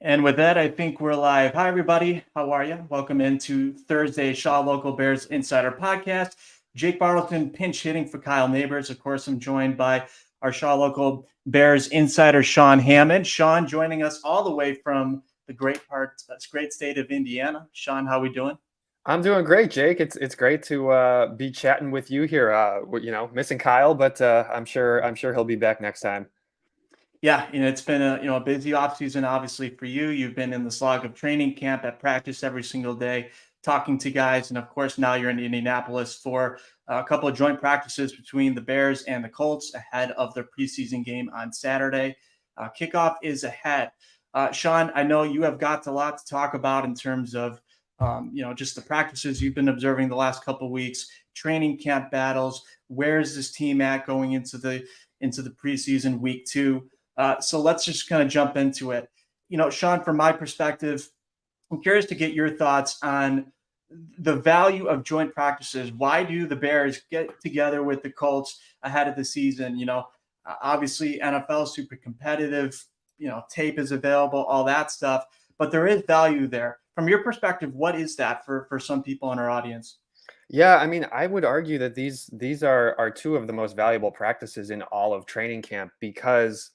And with that, I think we're live. Hi, everybody. How are you? Welcome into Thursday Shaw Local Bears Insider Podcast. Jake Bartelson pinch hitting for Kyle Neighbors. Of course, I'm joined by our Shaw Local Bears Insider, Sean Hammond. Sean joining us all the way from the great state of Indiana. Sean, how we doing? I'm doing great, Jake. It's great to be chatting with you here. Missing Kyle, but I'm sure he'll be back next time. Yeah, it's been a busy offseason, obviously for you. You've been in the slog of training camp at practice every single day, talking to guys, and of course now you're in Indianapolis for a couple of joint practices between the Bears and the Colts ahead of their preseason game on Saturday. Kickoff is ahead. Sean, I know you have got a lot to talk about in terms of just the practices you've been observing the last couple of weeks, training camp battles. Where is this team at going into the preseason week two? So let's just kind of jump into it. Sean, from my perspective, I'm curious to get your thoughts on the value of joint practices. Why do the Bears get together with the Colts ahead of the season? Obviously NFL is super competitive. Tape is available, all that stuff, but there is value there. From your perspective, what is that for some people in our audience? Yeah, I mean, I would argue that these are two of the most valuable practices in all of training camp because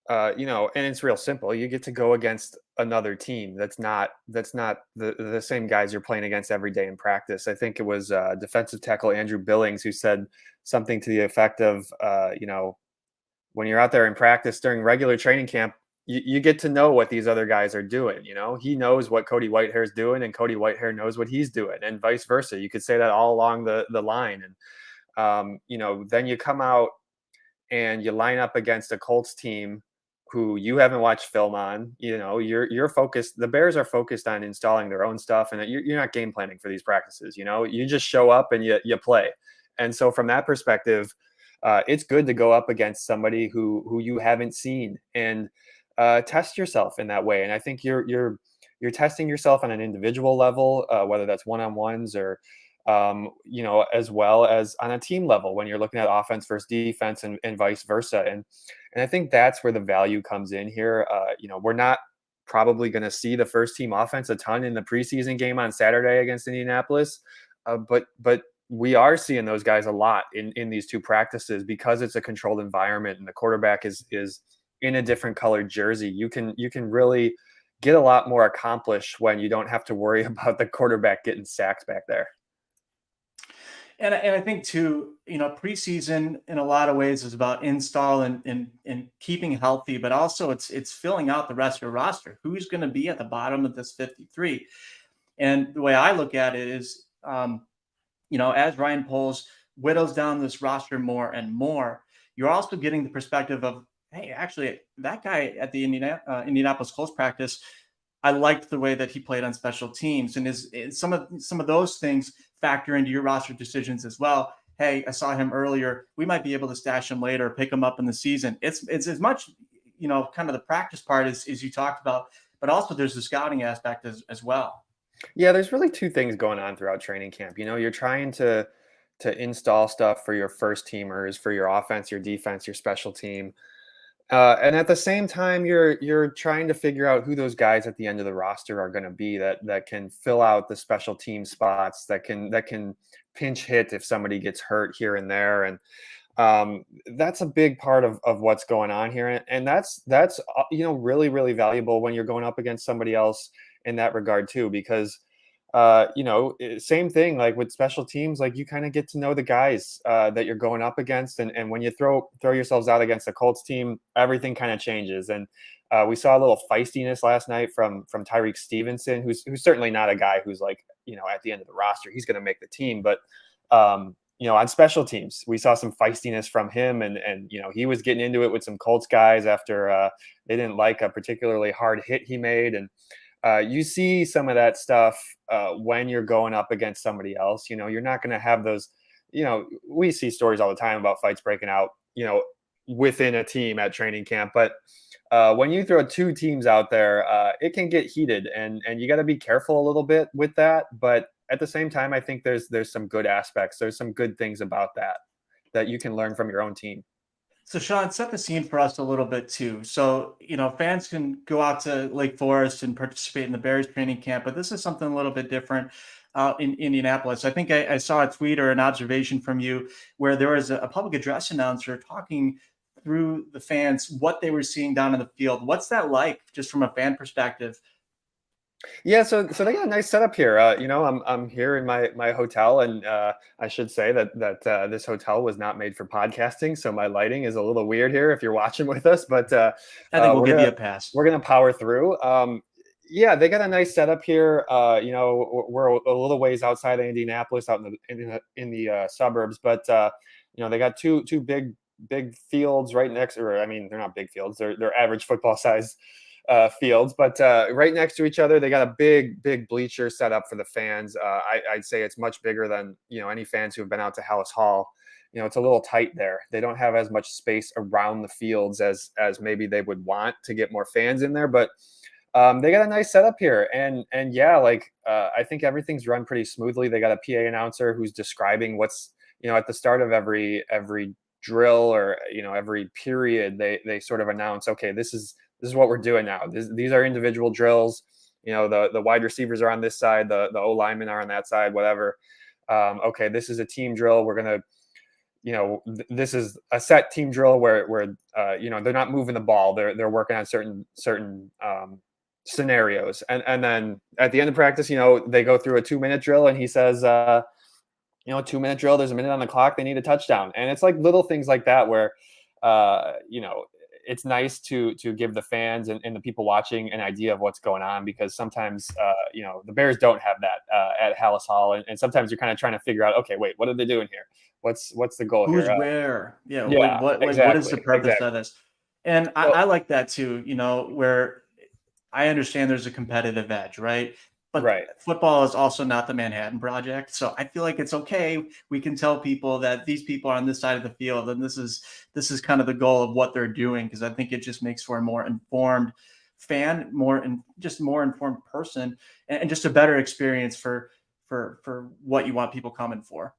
and it's real simple. You get to go against another team that's not the same guys you're playing against every day in practice. I think it was defensive tackle Andrew Billings who said something to the effect of, when you're out there in practice during regular training camp, you get to know what these other guys are doing. He knows what Cody Whitehair's doing, and Cody Whitehair knows what he's doing, and vice versa. You could say that all along the line, and then you come out and you line up against a Colts team who you haven't watched film on. You're focused. The Bears are focused on installing their own stuff, and you're not game planning for these practices. You just show up and you play. And so from that perspective, it's good to go up against somebody who you haven't seen and test yourself in that way. And I think you're testing yourself on an individual level, whether that's one-on-ones or as well as on a team level when you're looking at offense versus defense and vice versa. And I think that's where the value comes in here. We're not probably going to see the first team offense a ton in the preseason game on Saturday against Indianapolis, but we are seeing those guys a lot in these two practices because it's a controlled environment and the quarterback is in a different colored jersey. You can really get a lot more accomplished when you don't have to worry about the quarterback getting sacked back there. And I think too, preseason in a lot of ways is about install and keeping healthy, but also it's filling out the rest of your roster. Who's going to be at the bottom of this 53? And the way I look at it is, as Ryan Poles whittles down this roster more and more, you're also getting the perspective of, hey, actually, that guy at the Indianapolis Colts practice, I liked the way that he played on special teams, and is some of those things factor into your roster decisions as well. Hey, I saw him earlier. We might be able to stash him later, pick him up in the season. It's as much, kind of the practice part as you talked about, but also there's the scouting aspect as well. Yeah, there's really two things going on throughout training camp. You're trying to install stuff for your first teamers, for your offense, your defense, your special team. And at the same time, you're trying to figure out who those guys at the end of the roster are going to be that can fill out the special team spots, that can pinch hit if somebody gets hurt here and there. And that's a big part of what's going on here. And that's really, really valuable when you're going up against somebody else in that regard too, because same thing like with special teams, like you kind of get to know the guys that you're going up against, and when you throw yourselves out against the Colts team, everything kind of changes. And we saw a little feistiness last night from Tyreek Stevenson, who's certainly not a guy who's like, at the end of the roster he's going to make the team, but on special teams we saw some feistiness from him, and he was getting into it with some Colts guys after they didn't like a particularly hard hit he made. And you see some of that stuff when you're going up against somebody else. You're not going to have those. We see stories all the time about fights breaking out, within a team at training camp. But when you throw two teams out there, it can get heated, and you got to be careful a little bit with that. But at the same time, I think there's some good aspects. There's some good things about that you can learn from your own team. So, Sean, set the scene for us a little bit too. So, fans can go out to Lake Forest and participate in the Bears training camp, but this is something a little bit different in Indianapolis. I think I saw a tweet or an observation from you where there was a public address announcer talking through the fans what they were seeing down in the field. What's that like, just from a fan perspective? Yeah, so they got a nice setup here. I'm here in my hotel, and I should say that this hotel was not made for podcasting, so my lighting is a little weird here if you're watching with us, but I think we'll we're give you gonna a pass. we're gonna power through. Yeah, they got a nice setup here. We're a little ways outside of Indianapolis, out in the suburbs, but they got two big fields right next, or I mean, they're not big fields; they're average football size fields, but right next to each other, they got a big bleacher set up for the fans. I'd say it's much bigger than any fans who have been out to Hallis Hall. It's a little tight there. They don't have as much space around the fields as maybe they would want to get more fans in there, but they got a nice setup here, and yeah, like I think everything's run pretty smoothly. They got a PA announcer who's describing what's at the start of every drill, or every period. They sort of announce, okay, this is what we're doing now. These are individual drills. The wide receivers are on this side, the O linemen are on that side, whatever. Okay, this is a team drill. We're gonna, this is a set team drill where they're not moving the ball. They're working on certain scenarios, and then at the end of practice, they go through a 2-minute drill, and he says, 2-minute drill. There's a minute on the clock. They need a touchdown, and it's like little things like that where, uh, you know, it's nice to give the fans and the people watching an idea of what's going on, because sometimes the Bears don't have that at Hallis Hall, and sometimes you're kind of trying to figure out, okay, wait, what are they doing here? What's the goal Who's here? where? Yeah, like Yeah, what is exactly, the purpose of exactly. this? And I, So I like that too, where I understand there's a competitive edge, right? But right. football is also not the Manhattan Project. So I feel like it's okay. We can tell people that these people are on this side of the field, and this is kind of the goal of what they're doing, because I think it just makes for a more informed fan, more and just more informed person, and just a better experience for what you want people coming for.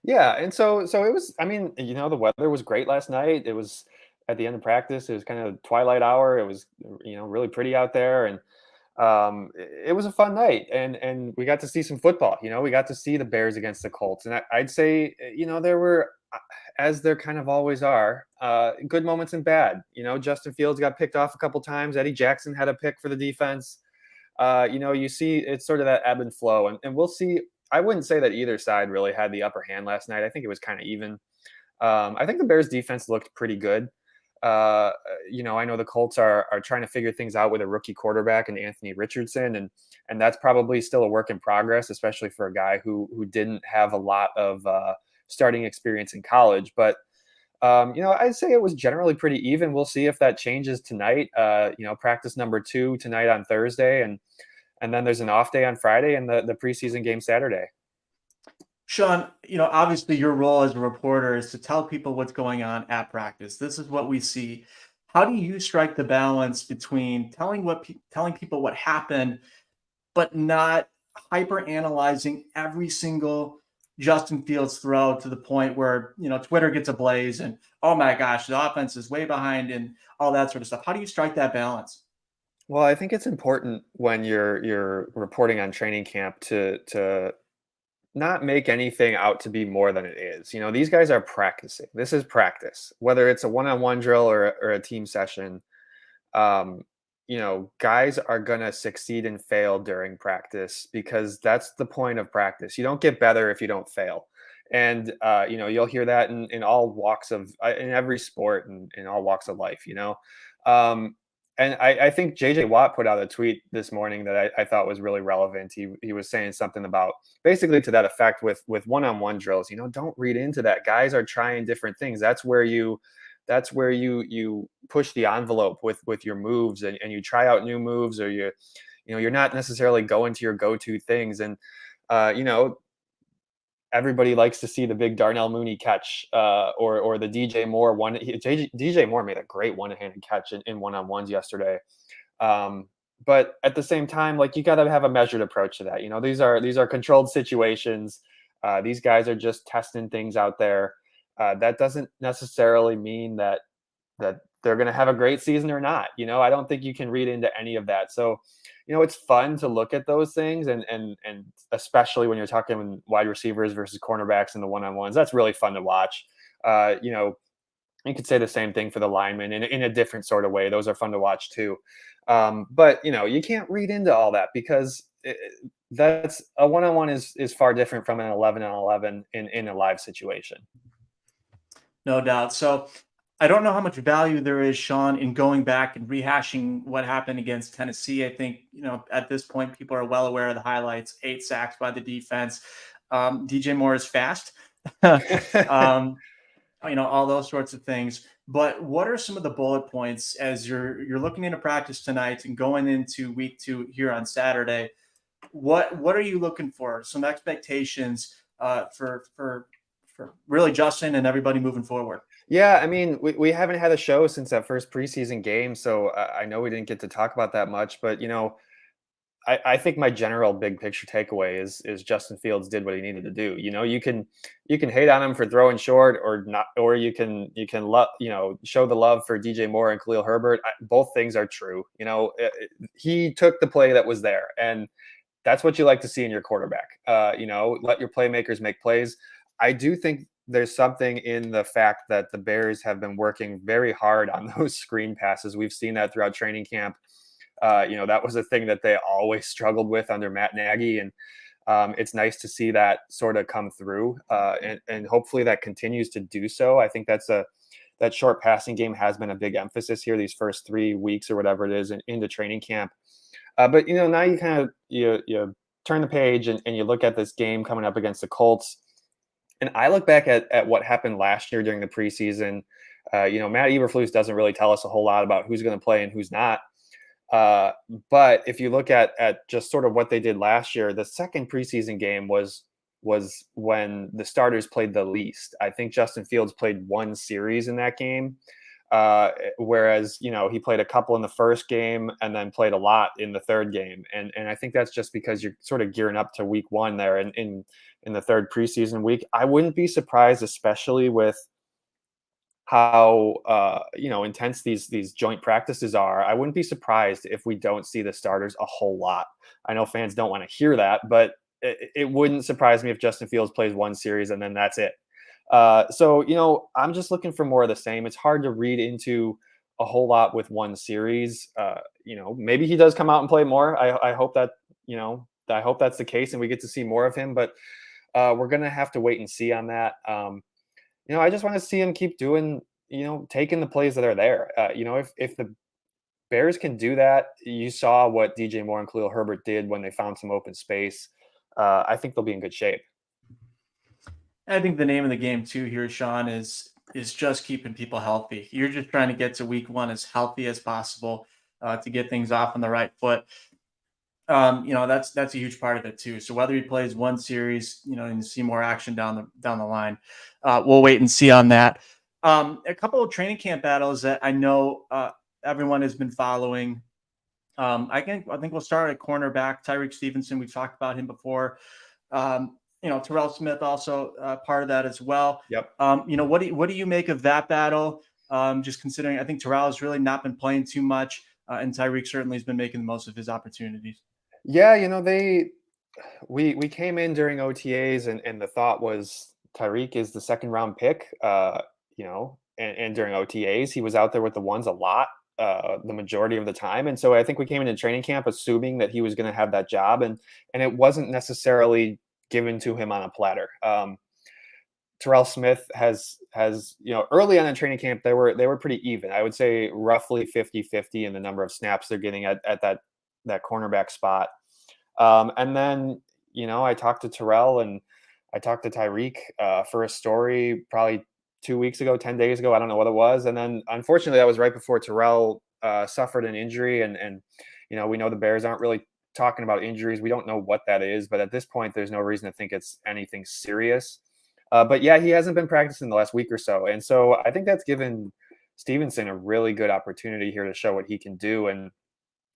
Yeah, and so it was. I mean, the weather was great last night. It was at the end of practice. It was kind of twilight hour. It was really pretty out there, and it was a fun night. And we got to see some football. We got to see the Bears against the Colts, and I'd say there were, as there kind of always are, good moments and bad. Justin Fields got picked off a couple times. Eddie Jackson had a pick for the defense. You see it's sort of that ebb and flow, and we'll see. I wouldn't say that either side really had the upper hand last night. I think it was kind of even. I think the Bears defense looked pretty good. Uh, I know the Colts are trying to figure things out with a rookie quarterback and Anthony Richardson, and that's probably still a work in progress, especially for a guy who didn't have a lot of starting experience in college. But I'd say it was generally pretty even. We'll see if that changes tonight. Practice number 2 tonight on Thursday, and then there's an off day on Friday, and the preseason game Saturday. Sean, obviously your role as a reporter is to tell people what's going on at practice. This is what we see. How do you strike the balance between telling people what happened, but not hyper analyzing every single Justin Fields throw to the point where Twitter gets ablaze and, oh my gosh, the offense is way behind and all that sort of stuff. How do you strike that balance? Well, I think it's important when you're reporting on training camp to not make anything out to be more than it is. These guys are practicing. This is practice, whether it's a one-on-one drill or a team session. um, guys are going to succeed and fail during practice, because that's the point of practice. You don't get better if you don't fail. And, you'll hear that in all walks of, in every sport, and in all walks of life. Um, and I think JJ Watt put out a tweet this morning that I thought was really relevant. He was saying something about, basically to that effect, with one-on-one drills. Don't read into that. Guys are trying different things. That's where you push the envelope with your moves, and you try out new moves, or you're not necessarily going to your go-to things. And uh, you know everybody likes to see the big Darnell Mooney catch, or the DJ Moore one. DJ Moore made a great one-handed catch in one-on-ones yesterday. um, but at the same time, like, you got to have a measured approach to that. These are controlled situations. These guys are just testing things out there. That doesn't necessarily mean that they're going to have a great season or not. I don't think you can read into any of that. So, it's fun to look at those things, and especially when you're talking wide receivers versus cornerbacks and the one-on-ones. That's really fun to watch. You could say the same thing for the linemen in a different sort of way. Those are fun to watch too. But you can't read into all that, because that's a one-on-one is far different from an 11 on 11 in a live situation. No doubt. So I don't know how much value there is, Sean, in going back and rehashing what happened against Tennessee. I think, at this point, people are well aware of the highlights, 8 sacks by the defense. DJ Moore is fast. um, all those sorts of things. But what are some of the bullet points as you're looking into practice tonight and going into week 2 here on Saturday? What are you looking for? Some expectations for really Justin and everybody moving forward. Yeah, I mean, we haven't had a show since that first preseason game, so I know we didn't get to talk about that much. But I think my general big picture takeaway is Justin Fields did what he needed to do. You can hate on him for throwing short or not, or you can show the love for DJ Moore and Khalil Herbert. Both things are true. He took the play that was there, and that's what you like to see in your quarterback. Let your playmakers make plays. I do think there's something in the fact that the Bears have been working very hard on those screen passes. We've seen that throughout training camp. That was a thing that they always struggled with under Matt Nagy, and it's nice to see that sort of come through, and hopefully that continues to do so. I think that short passing game has been a big emphasis here these first 3 weeks or whatever it is into training camp. But now you kind of you turn the page and you look at this game coming up against the Colts, and I look back at what happened last year during the preseason. Matt Eberflus doesn't really tell us a whole lot about who's going to play and who's not. But if you look at just sort of what they did last year, the second preseason game was when the starters played the least. I think Justin Fields played one series in that game, whereas he played a couple in the first game and then played a lot in the third game. And I think that's just because you're sort of gearing up to week 1 there in the third preseason week. I wouldn't be surprised, especially with how intense these joint practices are. I wouldn't be surprised if we don't see the starters a whole lot. I know fans don't want to hear that, but it wouldn't surprise me if Justin Fields plays one series and then that's it. So I'm just looking for more of the same. It's hard to read into a whole lot with one series. Maybe he does come out and play more. I hope that I hope that's the case and we get to see more of him. But we're gonna have to wait and see on that. I just want to see him keep doing, taking the plays that are there. If the Bears can do that, you saw what DJ Moore and Khalil Herbert did when they found some open space. I think they'll be in good shape. I think the name of the game too here, Sean, is just keeping people healthy. You're just trying to get to week 1 as healthy as possible to get things off on the right foot. That's a huge part of it too. So whether he plays one series, and see more action down the line, we'll wait and see on that. A couple of training camp battles that I know everyone has been following. I think we'll start at cornerback. Tyreek Stevenson, we've talked about him before. Terrell Smith also part of that as well. Yep. What do you make of that battle? Just considering, I think Terrell has really not been playing too much, and Tyreek certainly has been making the most of his opportunities. Yeah, we came in during OTAs and the thought was Tyreek is the second round pick. And during OTAs he was out there with the ones a lot, the majority of the time. And so I think we came into training camp assuming that he was going to have that job, and it wasn't necessarily given to him on a platter. Terrell Smith has early on in training camp they were pretty even. I would say roughly 50-50 in the number of snaps they're getting at that cornerback spot. And then I talked to Terrell and I talked to Tyreek for a story probably 2 weeks ago, 10 days ago. I don't know what it was. And then unfortunately that was right before Terrell suffered an injury. And we know the Bears aren't really talking about injuries. We don't know what that is, but at this point, there's no reason to think it's anything serious. But yeah, he hasn't been practicing the last week or so. And so I think that's given Stevenson a really good opportunity here to show what he can do. And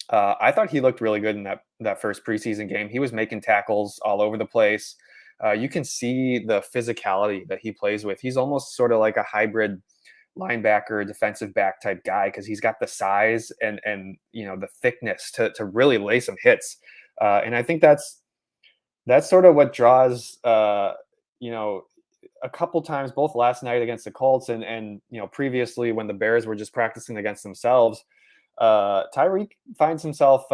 I thought he looked really good in that first preseason game. He was making tackles all over the place. You can see the physicality that he plays with. He's almost sort of like a hybrid linebacker, defensive back type guy because he's got the size and the thickness to really lay some hits. And I think that's sort of what draws you know a couple times, both last night against the Colts and previously when the Bears were just practicing against themselves. Tyreek finds himself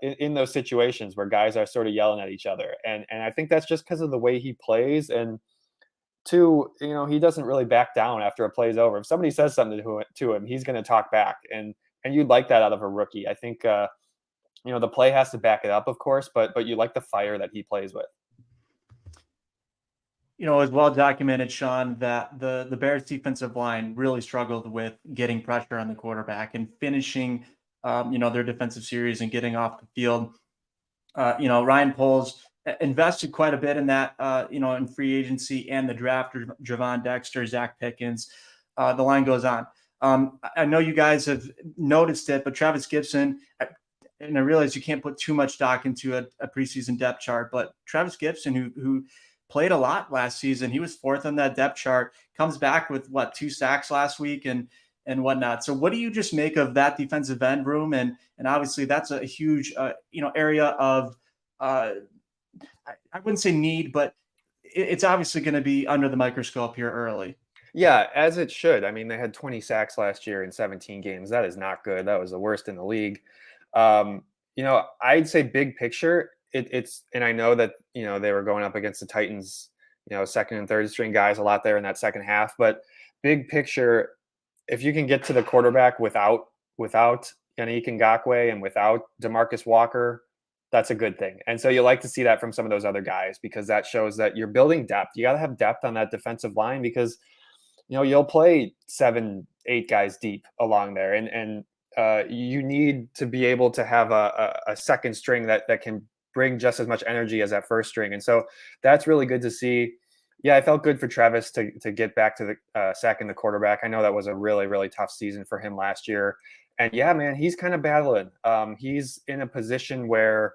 in those situations where guys are sort of yelling at each other, and I think that's just because of the way he plays. And two, he doesn't really back down after a play's over. If somebody says something to him, he's going to talk back, and you'd like that out of a rookie. I think the play has to back it up, of course, but you like the fire that he plays with. It's well documented, Sean, that the Bears defensive line really struggled with getting pressure on the quarterback and finishing, their defensive series and getting off the field. Ryan Poles invested quite a bit in that, in free agency and the draft. Javon Dexter, Zach Pickens, the line goes on. I know you guys have noticed it, but Travis Gibson, and I realize you can't put too much stock into a preseason depth chart, but Travis Gibson, who played a lot last season, he was fourth on that depth chart, comes back with 2 sacks last week and whatnot. So what do you just make of that defensive end room? And obviously that's a huge, area of, I wouldn't say need, but it's obviously going to be under the microscope here early. Yeah, as it should. I mean, they had 20 sacks last year in 17 games. That is not good. That was the worst in the league. I'd say big picture, it's, and I know that, they were going up against the Titans, second and third string guys a lot there in that second half, but big picture, if you can get to the quarterback without Yannick Ngakoue and without DeMarcus Walker, that's a good thing. And so you like to see that from some of those other guys because that shows that you're building depth. You got to have depth on that defensive line because you'll play 7, 8 guys deep along there, and you need to be able to have a second string that can bring just as much energy as that first string. And so that's really good to see. Yeah, I felt good for Travis to get back to the sacking the quarterback. I know that was a really, really tough season for him last year. And yeah, man, he's kind of battling. He's in a position where,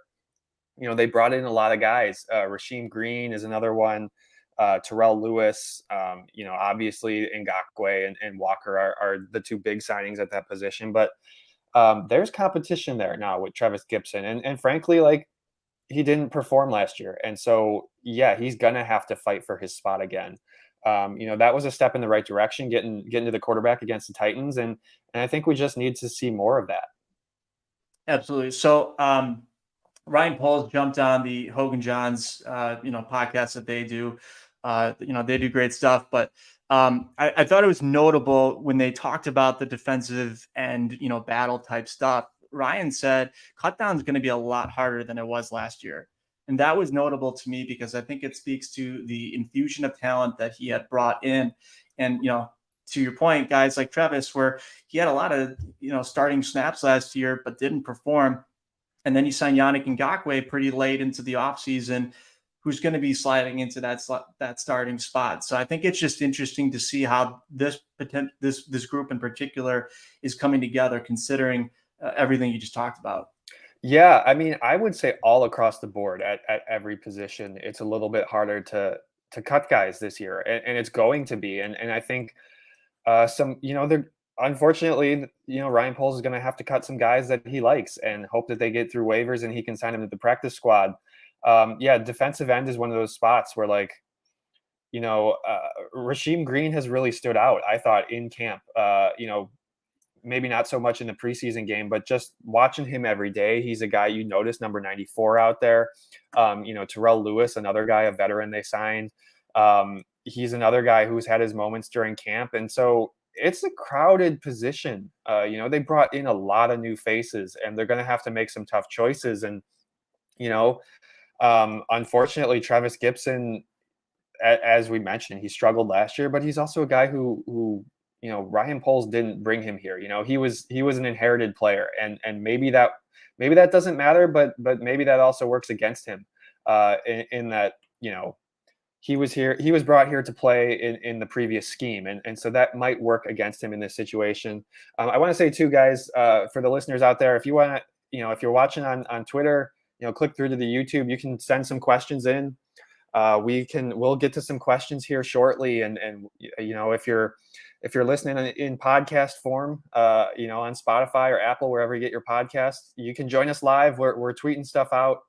they brought in a lot of guys. Rasheem Green is another one. Terrell Lewis, obviously Ngakoue and Walker are the 2 big signings at that position. But there's competition there now with Travis Gibson. And frankly, like, he didn't perform last year. And so, yeah, he's going to have to fight for his spot again. That was a step in the right direction, getting to the quarterback against the Titans. And I think we just need to see more of that. Absolutely. So, Ryan Poles jumped on the Hogan Johns, podcast that they do. They do great stuff, but I thought it was notable when they talked about the defensive and, battle type stuff. Ryan said cut down is going to be a lot harder than it was last year. And that was notable to me because I think it speaks to the infusion of talent that he had brought in. And, to your point, guys like Travis, where he had a lot of, starting snaps last year, but didn't perform. And then you sign Yannick Ngakoue pretty late into the offseason, who's going to be sliding into that starting spot. So I think it's just interesting to see how this group in particular is coming together, considering everything you just talked about. Yeah, I mean, I would say all across the board at every position, it's a little bit harder to cut guys this year, and it's going to be. And I think they're unfortunately, Ryan Poles is going to have to cut some guys that he likes and hope that they get through waivers and he can sign them to the practice squad. Defensive end is one of those spots where, like, Rasheem Green has really stood out, I thought, in camp. Maybe not so much in the preseason game, but just watching him every day, he's a guy you notice, number 94 out there. Terrell Lewis, another guy, a veteran they signed. He's another guy who's had his moments during camp. And so it's a crowded position. They brought in a lot of new faces and they're going to have to make some tough choices. And, unfortunately, Travis Gibson, as we mentioned, he struggled last year, but he's also a guy who Ryan Poles didn't bring him here. He was an inherited player, and maybe that doesn't matter, but maybe that also works against him, in that he was brought here to play in the previous scheme, and so that might work against him in this situation. I want to say too, guys, for the listeners out there, if you want to, if you're watching on Twitter, click through to the YouTube, you can send some questions in. We'll get to some questions here shortly, and if you're listening in podcast form, on Spotify or Apple, wherever you get your podcasts, you can join us live. We're tweeting stuff out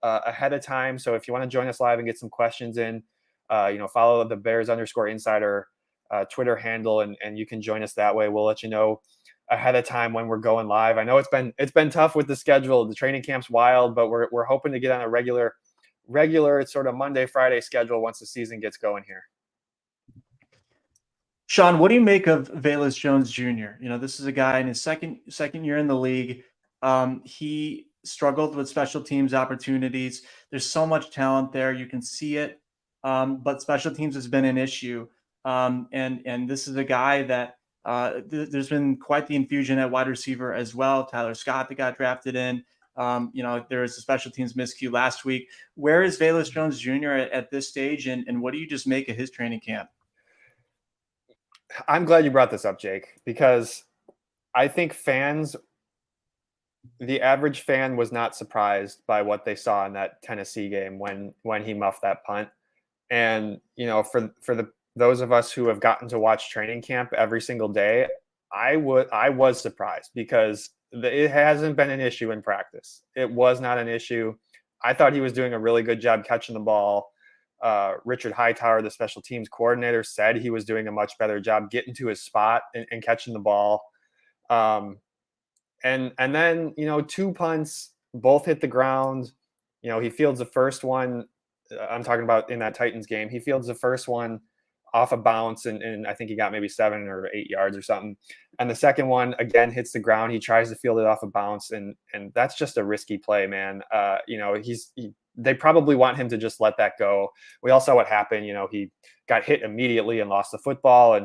ahead of time. So if you want to join us live and get some questions in, follow the Bears_insider Twitter handle, and you can join us that way. We'll let you know ahead of time when we're going live. I know it's been tough with the schedule. The training camp's wild, but we're hoping to get on a regular sort of Monday, Friday schedule once the season gets going here. Sean, what do you make of Velus Jones Jr.? This is a guy in his second year in the league. He struggled with special teams opportunities. There's so much talent there. You can see it. But special teams has been an issue. And this is a guy that there's been quite the infusion at wide receiver as well. Tyler Scott that got drafted in. There was a special teams miscue last week. Where is Velus Jones Jr. at this stage? And what do you just make of his training camp? I'm glad you brought this up, Jake, because I think the average fan was not surprised by what they saw in that Tennessee game when he muffed that punt. And, for those of us who have gotten to watch training camp every single day, I was surprised because it hasn't been an issue in practice. It was not an issue. I thought he was doing a really good job catching the ball. Richard Hightower, the special teams coordinator, said he was doing a much better job getting to his spot and catching the ball. And then, 2 punts, both hit the ground. He fields the first one. I'm talking about in that Titans game. He fields the first one off a bounce, and I think he got maybe 7 or 8 yards or something. And the second one, again, hits the ground. He tries to field it off a bounce, and that's just a risky play, man. They probably want him to just let that go. We all saw what happened. He got hit immediately and lost the football.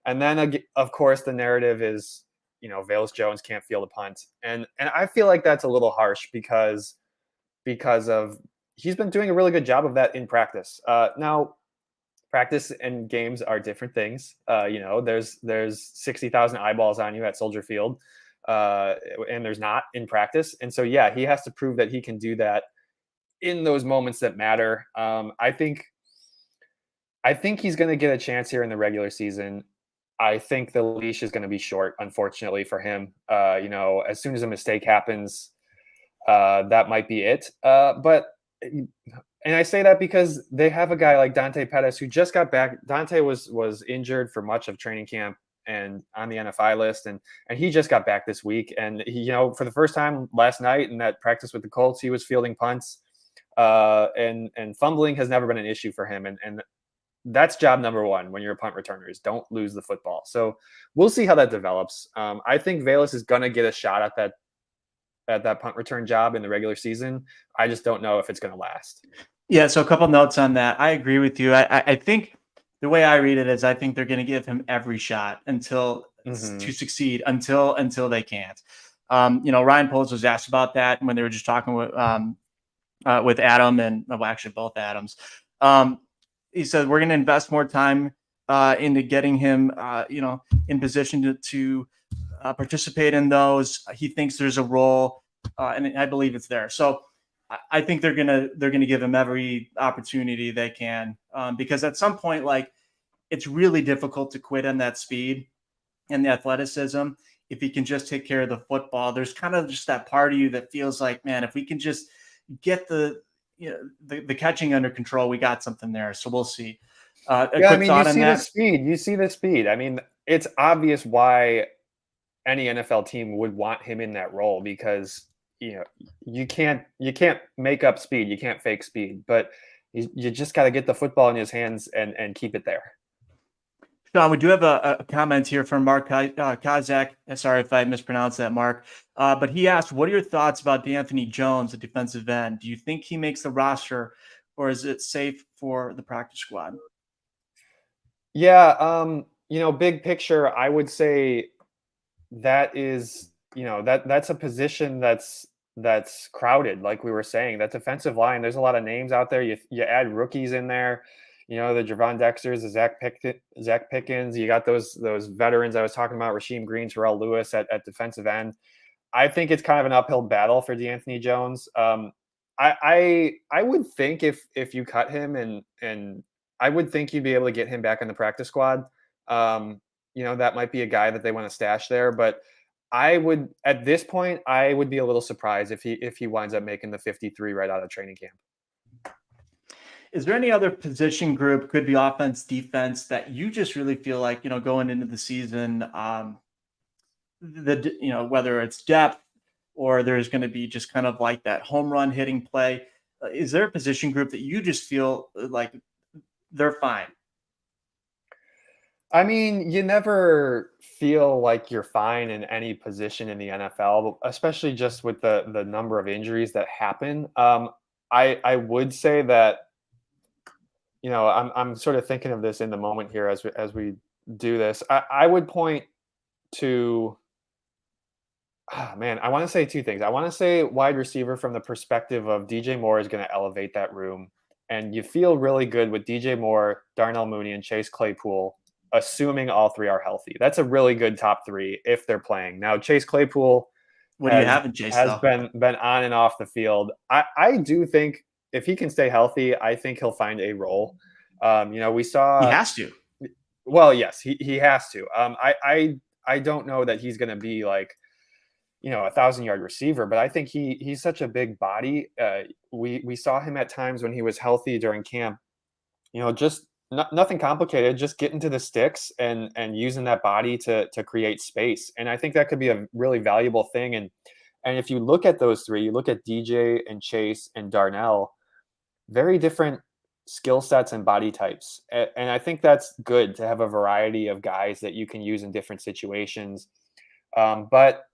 And then, of course, the narrative is, Velus Jones can't field a punt. And I feel like that's a little harsh because of he's been doing a really good job of that in practice. Now, practice and games are different things. There's 60,000 eyeballs on you at Soldier Field, and there's not in practice. And so, yeah, he has to prove that he can do that in those moments that matter. I think he's going to get a chance here in the regular season. I think the leash is going to be short, unfortunately for him. As soon as a mistake happens, that might be it. And I say that because they have a guy like Dante Pettis who just got back. Dante was injured for much of training camp and on the NFI list, and he just got back this week. And he, for the first time last night in that practice with the Colts, he was fielding punts. And fumbling has never been an issue for him. And that's job number one when you're a punt returner is don't lose the football. So we'll see how that develops. I think Velus is going to get a shot at that punt return job in the regular season. I just don't know if it's going to last. Yeah. So a couple notes on that. I agree with you. I think the way I read it is I think they're going to give him every shot to succeed until they can't. Ryan Poles was asked about that when they were just talking with Adam and actually both Adams. He said, we're going to invest more time into getting him, in position to participate in those. He thinks there's a role, and I believe it's there. So I think they're gonna give him every opportunity they can, because at some point, like, it's really difficult to quit on that speed and the athleticism if he can just take care of the football. There's kind of just that part of you that feels like, man, if we can just get the catching under control, we got something there. So we'll see. You see the speed. I mean, it's obvious why any NFL team would want him in that role because you can't make up speed, you can't fake speed, but you just got to get the football in his hands and keep it there. Sean, we do have a comment here from Mark Kazak. Sorry if I mispronounced that, Mark. But he asked, what are your thoughts about DeAnthony Jones, the defensive end? Do you think he makes the roster, or is it safe for the practice squad? Yeah, big picture, I would say that is, that's a position that's crowded. Like we were saying, that defensive line, there's a lot of names out there. You add rookies in there. The Javon Dexters, the Zach Pickens. You got those veterans I was talking about, Rasheem Green, Terrell Lewis at defensive end. I think it's kind of an uphill battle for DeAnthony Jones. I would think if you cut him and I would think you'd be able to get him back in the practice squad. Um, that might be a guy that they want to stash there, but I would at this point I would be a little surprised if he winds up making the 53 right out of training camp. Is there any other position group, could be offense, defense, that you just really feel like, going into the season, whether it's depth or there's going to be just kind of like that home run hitting play? Is there a position group that you just feel like they're fine? I mean, you never feel like you're fine in any position in the NFL, especially just with the number of injuries that happen. I would say that I'm sort of thinking of this in the moment here as we do this. I would point to man, I want to say two things. I want to say wide receiver from the perspective of DJ Moore is going to elevate that room, and you feel really good with DJ Moore, Darnell Mooney, and Chase Claypool, assuming all three are healthy. That's a really good top three if they're playing. Now, Chase Claypool What do you has have in Chase has though? been on and off the field. I do think if he can stay healthy, I think he'll find a role. We He saw. has to. Well, yes, he has to. I don't know that he's going to be like 1,000-yard receiver, but I think he's such a big body. We saw him at times when he was healthy during camp. Just nothing complicated, just getting to the sticks and using that body to create space. And I think that could be a really valuable thing. And if you look at those three, you look at DJ and Chase and Darnell, very different skill sets and body types. And I think that's good to have a variety of guys that you can use in different situations. But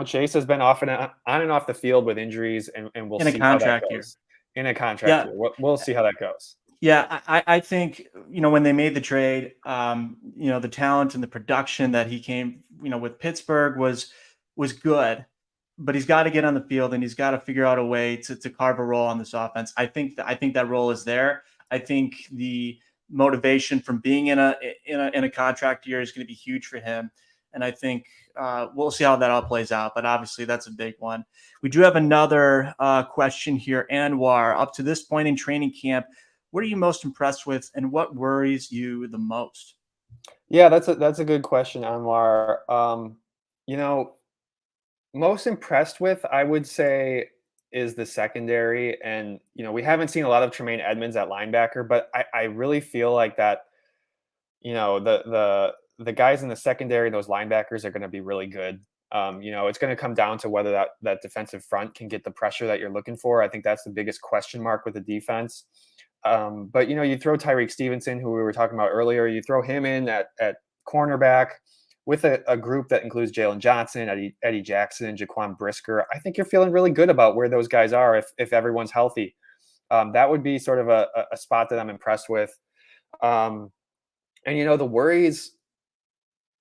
Chase has been on and off the field with injuries, and we'll In a see how that contract year. goes in a contract Yeah. year. We'll see how that goes. Yeah, I think, when they made the trade, the talent and the production that he came, with Pittsburgh was good, but he's got to get on the field and he's got to figure out a way to carve a role on this offense. I think that role is there. I think the motivation from being in a contract year is going to be huge for him, and I think we'll see how that all plays out. But obviously, that's a big one. We do have another question here, Anwar. Up to this point in training camp, what are you most impressed with, and what worries you the most? Yeah, that's a good question, Anwar. You know, Most impressed with, I would say, is the secondary, and we haven't seen a lot of Tremaine Edmonds at linebacker, but I really feel like that the guys in the secondary, those linebackers are going to be really good. It's going to come down to whether that defensive front can get the pressure that you're looking for. I think that's the biggest question mark with the defense. But you throw Tyreek Stevenson, who we were talking about earlier, you throw him in at cornerback with a group that includes Jalen Johnson, Eddie Jackson, Jaquan Brisker. I think you're feeling really good about where those guys are if everyone's healthy. That would be sort of a spot that I'm impressed with. Um, and the worries,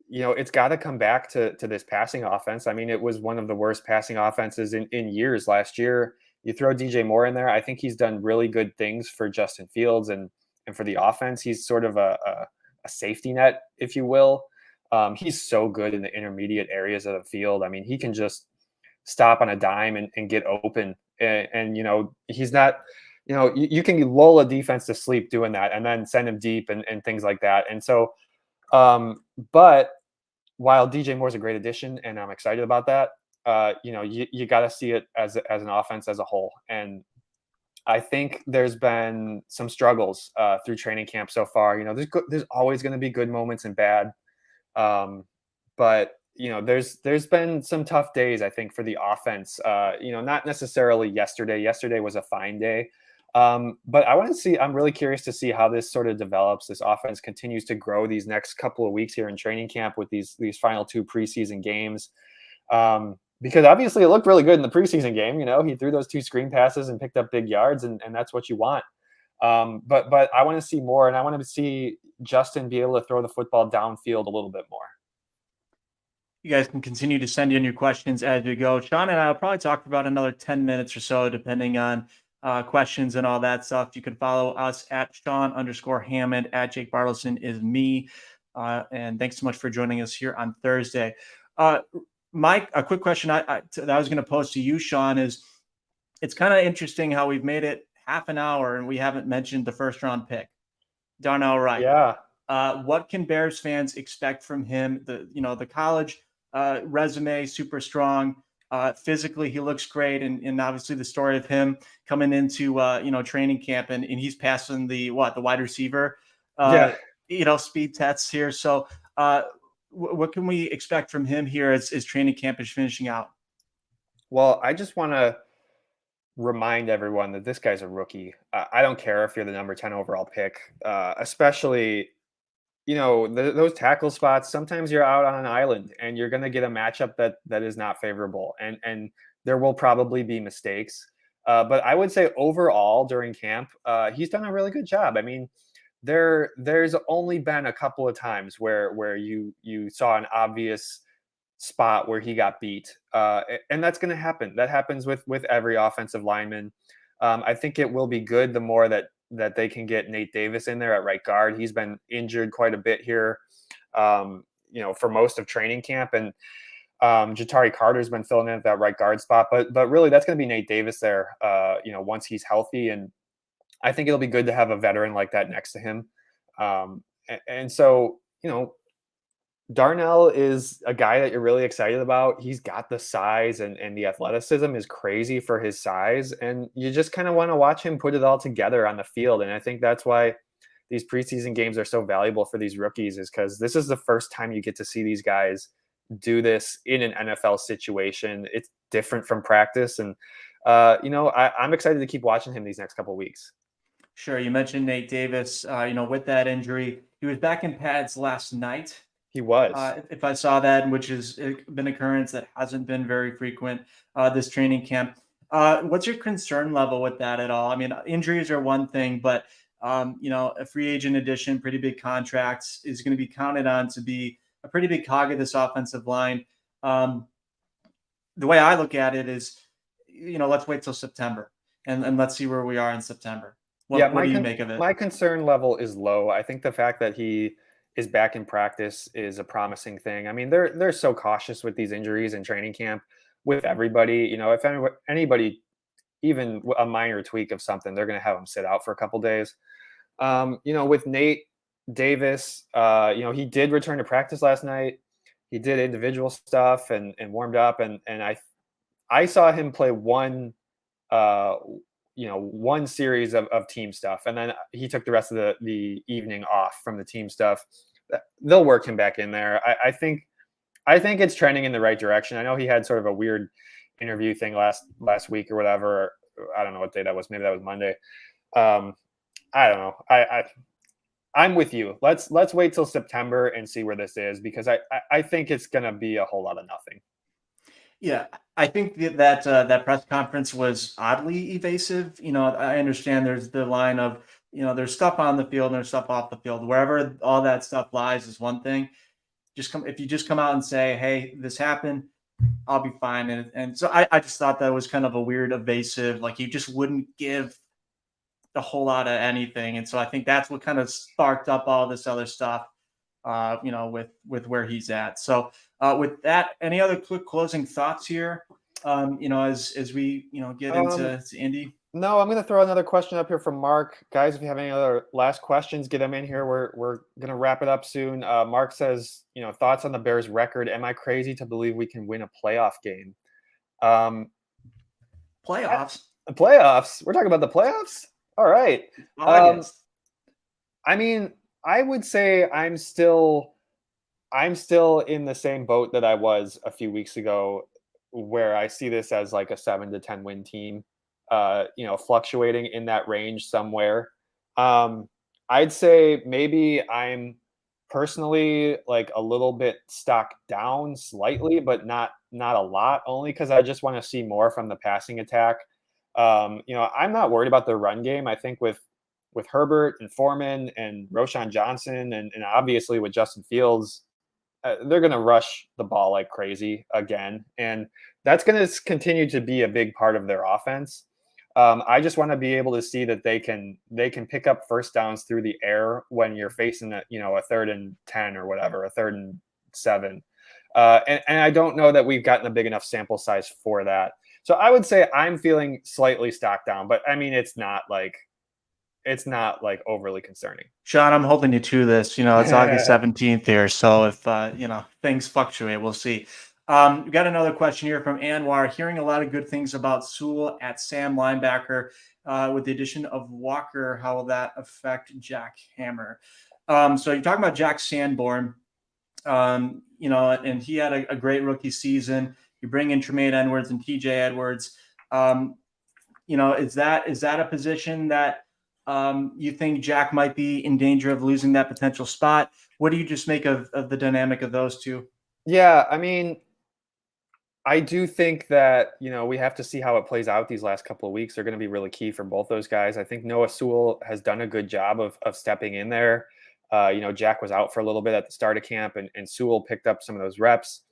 it's got to come back to this passing offense. I mean, it was one of the worst passing offenses in years last year. You throw DJ Moore in there, I think he's done really good things for Justin Fields and for the offense. He's sort of a safety net, if you will. He's so good in the intermediate areas of the field. I mean, he can just stop on a dime and get open. And he's not, you can lull a defense to sleep doing that and then send him deep and things like that. And so, but while DJ Moore's a great addition and I'm excited about that, you got to see it as an offense as a whole. And I think there's been some struggles through training camp so far. There's always going to be good moments and bad. But there's been some tough days, I think, for the offense. Not necessarily yesterday. Yesterday was a fine day. But I'm really curious to see how this sort of develops. This offense continues to grow these next couple of weeks here in training camp with these final two preseason games. Because obviously it looked really good in the preseason game. He threw those two screen passes and picked up big yards, and that's what you want. But I want to see more, and I want to see Justin be able to throw the football downfield a little bit more. You guys can continue to send in your questions as we go. Sean and I will probably talk for about another 10 minutes or so, depending on questions and all that stuff. You can follow us at Sean_Hammond, at Jake Bartelson is me. And thanks so much for joining us here on Thursday. Mike, a quick question that I was going to pose to you, Sean, is It's kind of interesting how we've made it half an hour and we haven't mentioned the first round pick, Darnell Wright. Yeah. What can Bears fans expect from him? The college resume super strong. Physically, he looks great, and obviously the story of him coming into training camp and he's passing the wide receiver Yeah. speed tests here. So what can we expect from him here as training camp is finishing out? Well, I just want to remind everyone that this guy's a rookie. I don't care if you're the number 10 overall pick, especially, those tackle spots. Sometimes you're out on an island and you're going to get a matchup that is not favorable, and there will probably be mistakes. But I would say overall during camp, he's done a really good job. I mean, there's only been a couple of times where you saw an obvious spot where he got beat, and that's going to happen. That happens with every offensive lineman. I think it will be good the more that they can get Nate Davis in there at right guard. He's been injured quite a bit here, for most of training camp, and Jatari Carter's been filling in at that right guard spot. But really, that's going to be Nate Davis there. Once he's healthy, and I think it'll be good to have a veteran like that next to him. And so, Darnell is a guy that you're really excited about. He's got the size, and the athleticism is crazy for his size. And you just kind of want to watch him put it all together on the field. And I think that's why these preseason games are so valuable for these rookies, is because this is the first time you get to see these guys do this in an NFL situation. It's different from practice. And, I'm excited to keep watching him these next couple of weeks. Sure. You mentioned Nate Davis. With that injury, he was back in pads last night. He was. If I saw that, which has been an occurrence that hasn't been very frequent this training camp. What's your concern level with that at all? I mean, injuries are one thing, but a free agent addition, pretty big contracts, is going to be counted on to be a pretty big cog of this offensive line. The way I look at it is, let's wait till September and let's see where we are in September. What do you make of it? My concern level is low. I think the fact that he is back in practice is a promising thing. I mean, they're so cautious with these injuries in training camp with everybody. If anybody, even a minor tweak of something, they're going to have him sit out for a couple days. With Nate Davis, he did return to practice last night. He did individual stuff and warmed up, and I saw him play one series of team stuff, and then he took the rest of the evening off from the team stuff. They'll work him back in there. I think it's trending in the right direction. I know he had sort of a weird interview thing last week or whatever. I don't know what day that was. Maybe that was Monday. I don't know. I'm with you. Let's wait till September and see where this is, because I think it's going to be a whole lot of nothing. Yeah, I think that press conference was oddly evasive. I understand there's the line of, there's stuff on the field and there's stuff off the field. Wherever all that stuff lies is one thing. If you just come out and say, hey, this happened, I'll be fine. And so I just thought that was kind of a weird evasive, like you just wouldn't give a whole lot of anything. And so I think that's what kind of sparked up all this other stuff, with where he's at. So with that, any other quick closing thoughts here, as we, get into Indy? No, I'm going to throw another question up here from Mark. Guys, if you have any other last questions, get them in here. We're going to wrap it up soon. Mark says, thoughts on the Bears record. Am I crazy to believe we can win a playoff game? Playoffs? Playoffs? We're talking about the playoffs? All right. I mean, I would say I'm still in the same boat that I was a few weeks ago, where I see this as like a 7 to 10 win team, fluctuating in that range somewhere. I'd say maybe I'm personally like a little bit stock down slightly, but not a lot, only because I just want to see more from the passing attack. I'm not worried about the run game. I think with Herbert and Foreman and Roshan Johnson and obviously with Justin Fields, they're going to rush the ball like crazy again. And that's going to continue to be a big part of their offense. I just want to be able to see that they can pick up first downs through the air when you're facing a 3rd and 10 or whatever, a 3rd and 7. And I don't know that we've gotten a big enough sample size for that. So I would say I'm feeling slightly stocked down, but I mean it's not like overly concerning. Sean, I'm holding you to this. It's August 17th here, so if things fluctuate, we'll see. We got another question here from Anwar. Hearing a lot of good things about Sewell at Sam linebacker. With the addition of Walker, how will that affect Jack Hammer? So you're talking about Jack Sanborn, and he had a great rookie season. You bring in Tremaine Edwards and TJ Edwards. Um, is that a position that you think Jack might be in danger of losing that potential spot? What do you just make of the dynamic of those two? Yeah, I mean, I do think that, we have to see how it plays out these last couple of weeks. They're going to be really key for both those guys. I think Noah Sewell has done a good job of stepping in there. Jack was out for a little bit at the start of camp, and Sewell picked up some of those reps.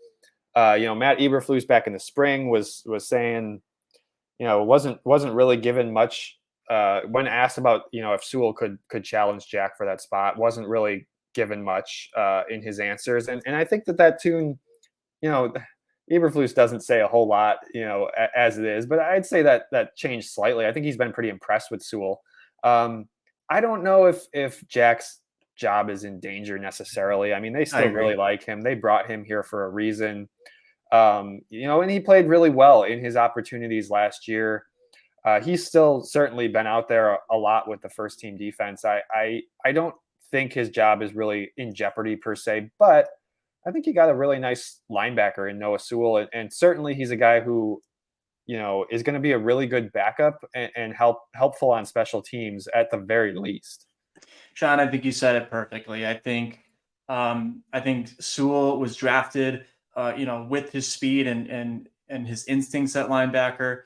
Matt Eberflus back in the spring was saying, wasn't really given much when asked about, if Sewell could challenge Jack for that spot, wasn't really given much in his answers. And I think that tune, you know, Eberflus doesn't say a whole lot, as it is, but I'd say that changed slightly. I think he's been pretty impressed with Sewell. I don't know if Jack's job is in danger necessarily. I mean, they I still agree. really like him. They brought him here for a reason. And he played really well in his opportunities last year. He's still certainly been out there a lot with the first team defense. I don't think his job is really in jeopardy per se, but I think you got a really nice linebacker in Noah Sewell, and certainly he's a guy who is going to be a really good backup and helpful on special teams at the very least. Sean, I think you said it perfectly. I think Sewell was drafted, with his speed and his instincts at linebacker.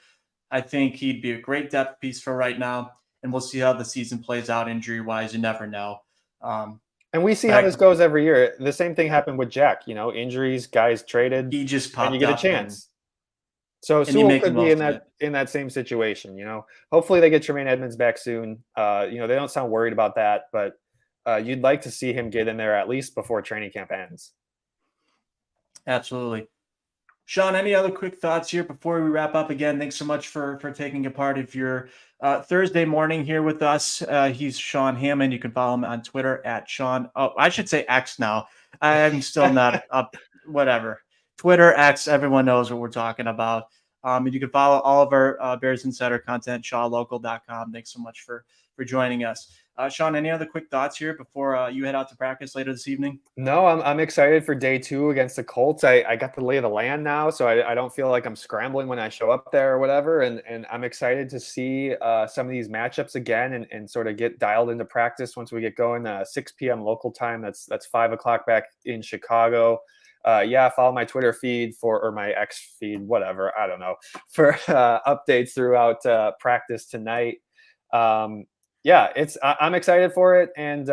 I think he'd be a great depth piece for right now, and we'll see how the season plays out injury wise. You never know. Um, And we see how but this goes every year. The same thing happened with Jack. Injuries, guys traded, he just and you popped get a up, and chance. So you Sewell make the could be in most of that it. in that same situation. Hopefully they get Tremaine Edmonds back soon. They don't sound worried about that, but you'd like to see him get in there at least before training camp ends. Absolutely. Sean, any other quick thoughts here before we wrap up? Again, thanks so much for taking a part of your Thursday morning here with us. He's Sean Hammond. You can follow him on Twitter at Sean. Oh, I should say X now. I'm still not up. Whatever. Twitter, X. Everyone knows what we're talking about. And you can follow all of our Bears Insider content, shawlocal.com. Thanks so much for joining us. Sean, any other quick thoughts here before you head out to practice later this evening? No, I'm excited for day 2 against the Colts. I got the lay of the land now, so I don't feel like I'm scrambling when I show up there or whatever. And I'm excited to see some of these matchups again and sort of get dialed into practice once we get going. 6 p.m. local time. That's 5 o'clock back in Chicago. Follow my Twitter feed or my X feed, whatever. I don't know, for updates throughout practice tonight. I'm excited for it, and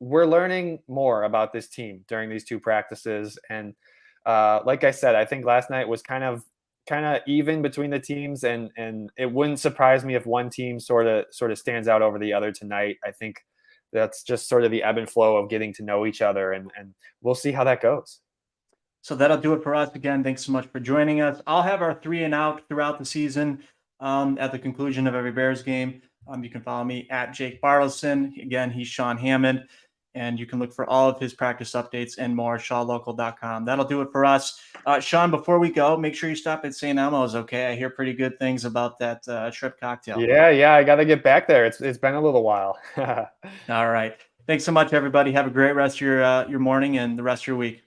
we're learning more about this team during these 2 practices. And like I said, I think last night was kind of even between the teams, and it wouldn't surprise me if one team sort of stands out over the other tonight. I think that's just sort of the ebb and flow of getting to know each other, and we'll see how that goes. So that'll do it for us. Again, thanks so much for joining us. I'll have our 3 and out throughout the season at the conclusion of every Bears game. You can follow me at Jake Bartelson. Again, he's Sean Hammond. And you can look for all of his practice updates and more at shawlocal.com. That'll do it for us. Sean, before we go, make sure you stop at St. Elmo's, okay? I hear pretty good things about that shrimp cocktail. Yeah, I got to get back there. It's been a little while. All right. Thanks so much, everybody. Have a great rest of your morning and the rest of your week.